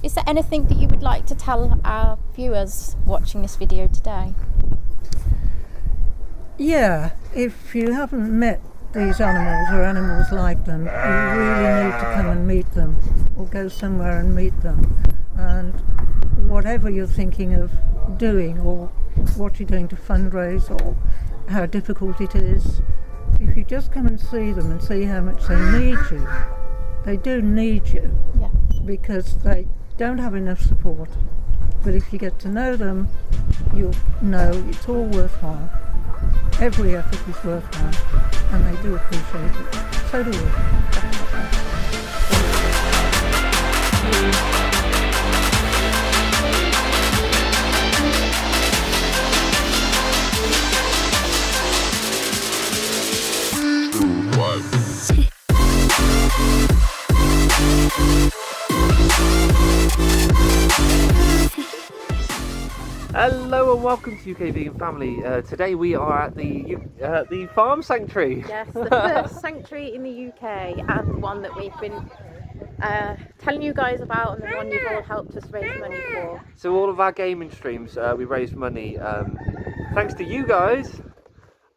Is there anything that you would like to tell our viewers watching this video today? Yeah, if you haven't met these animals or animals like them, you really need to come and meet them, or go somewhere and meet them. And whatever you're thinking of doing, or what you're doing to fundraise, or how difficult it is, if you just come and see them and see how much they need you, they do need you, Yeah. because they don't have enough support. But if you get to know them, you'll know it's all worthwhile. Every effort is worthwhile, and they do appreciate it. So do we. Hello and welcome to UK Vegan Family. Today we are at the farm sanctuary. Yes, the first sanctuary in the UK, and one that we've been telling you guys about, and the one you've all helped us raise money for. So all of our gaming streams, we raised money thanks to you guys.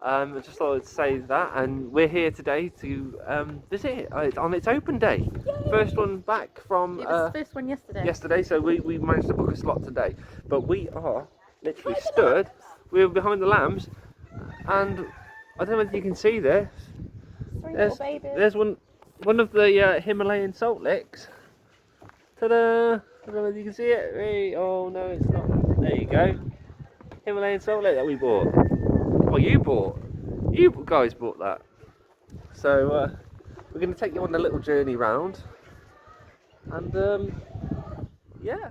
I just thought I'd say that, and we're here today to visit it on its open day. Yay! First one back from It was the first one yesterday. Yesterday, so we managed to book a slot today. But we are literally stood. We're behind the lambs, and I don't know if you can see this. There's one of the Himalayan salt licks. Ta-da! I don't know if you can see it. Hey, oh no, it's not. There you go. Himalayan salt lick that we bought. Well, you guys bought that. So we're going to take you on a little journey round, and yeah.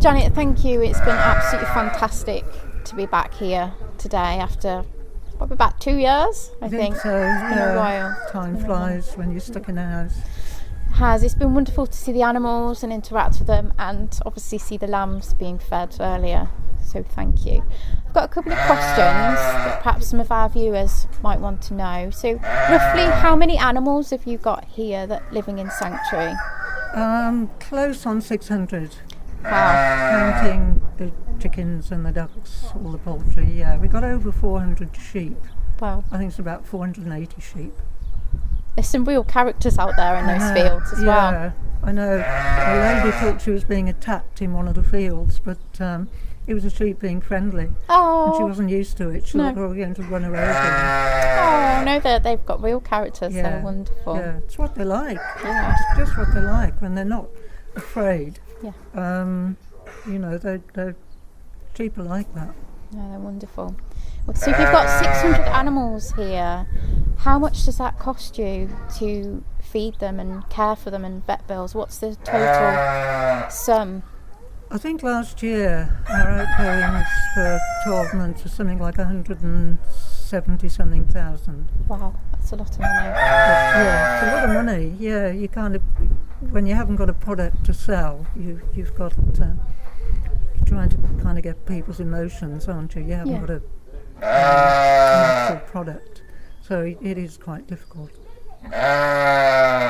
Janet, thank you. It's been absolutely fantastic to be back here today after probably about 2 years, I think. So, It's been a while. Time flies when you're stuck in a house. It's been wonderful to see the animals and interact with them, and obviously see the lambs being fed earlier, so thank you. I've got a couple of questions that perhaps some of our viewers might want to know. So roughly how many animals have you got here that living in Sanctuary? Close on 600. Wow. Counting the chickens and the ducks, all the poultry. Yeah, we got over 400 sheep. Wow. I think it's about 480 sheep. There's some real characters out there in those fields as well. Yeah, I know. A lady thought she was being attacked in one of the fields, but it was a sheep being friendly. Oh. And she wasn't used to it. She thought they were going to run her over. Oh, no, they've got real characters. Yeah. They're wonderful. Yeah, it's what they like. Yeah. It's just what they like when they're not afraid. Yeah. You know, they're sheep are like that. No, they're wonderful. Well, so if you've got 600 animals here, how much does that cost you to feed them and care for them and vet bills? What's the total sum? I think last year our outgoings for 12 months was something like 170 something thousand. Wow, that's a lot of money. Yeah, it's a lot of money. Yeah, you kind of, when you haven't got a product to sell, you've got, you're trying to kind of get people's emotions, aren't you? You haven't got an actual product, so it is quite difficult.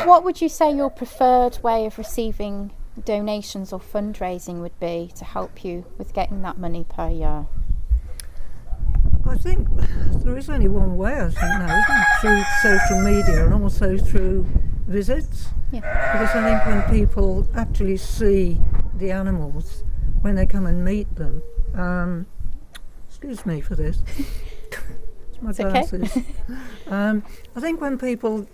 What would you say your preferred way of receiving donations or fundraising would be to help you with getting that money per year? I think there is only one way, I think now, isn't it? Through social media and also through visits. Yeah. Because I think when people actually see the animals, when they come and meet them, excuse me for this, it's my glasses. Okay. I think when people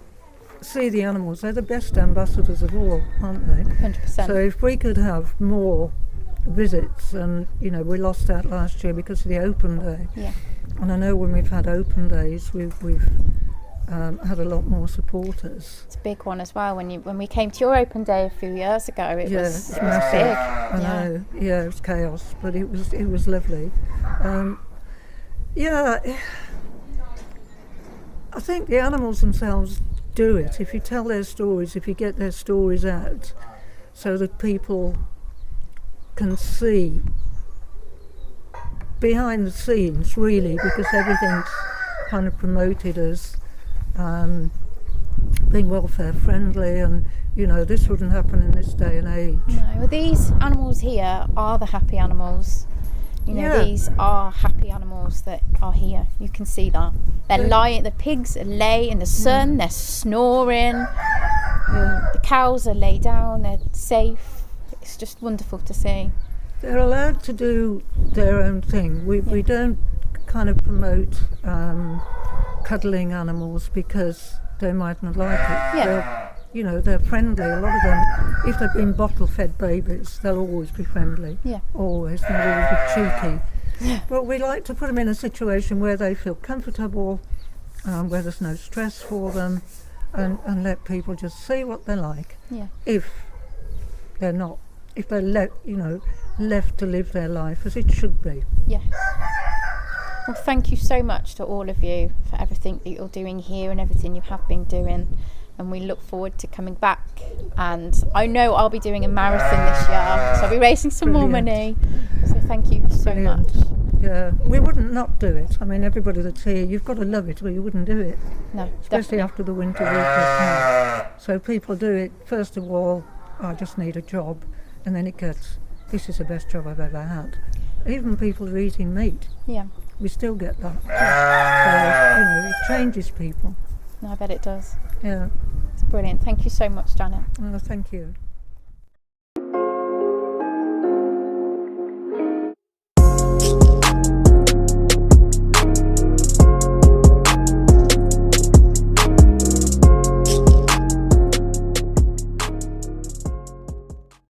see the animals, they're the best ambassadors of all, aren't they? 100%. So if we could have more visits, and you know, we lost that last year because of the open day. Yeah. And I know when we've had open days, we've had a lot more supporters. It's a big one as well. When we came to your open day a few years ago, it was massive. big. I know. Yeah, it was chaos, but it was lovely. I think the animals themselves do it. If you tell their stories, if you get their stories out, so that people can see behind the scenes, really, because everything's kind of promoted as being welfare friendly, and you know, this wouldn't happen in this day and age. No, well, these animals here are the happy animals. You know, these are happy animals that are here. You can see that. They're lying, the pigs lay in the sun, they're snoring, the cows are laid down, they're safe. It's just wonderful to see. They're allowed to do their own thing. We don't kind of promote cuddling animals because they might not like it. Yeah. They're friendly. A lot of them, if they've been bottle-fed babies, they'll always be friendly. Yeah. Always. They'll always be cheeky. Yeah. But we like to put them in a situation where they feel comfortable, where there's no stress for them, and let people just see what they're like. Yeah. If they're left to live their life as it should be. Yes. Well, thank you so much to all of you for everything that you're doing here and everything you have been doing. And we look forward to coming back. And I know I'll be doing a marathon this year, so I'll be raising some more money. So thank you so much. Yeah, we wouldn't not do it. I mean, everybody that's here, you've got to love it or you wouldn't do it. No, especially definitely. after the winter week. So people do it, first of all, I just need a job. And then it gets, this is the best job I've ever had. Even people who are eating meat, we still get that. So, it changes people. No, I bet it does. Yeah. It's brilliant. Thank you so much, Janet. Well, thank you.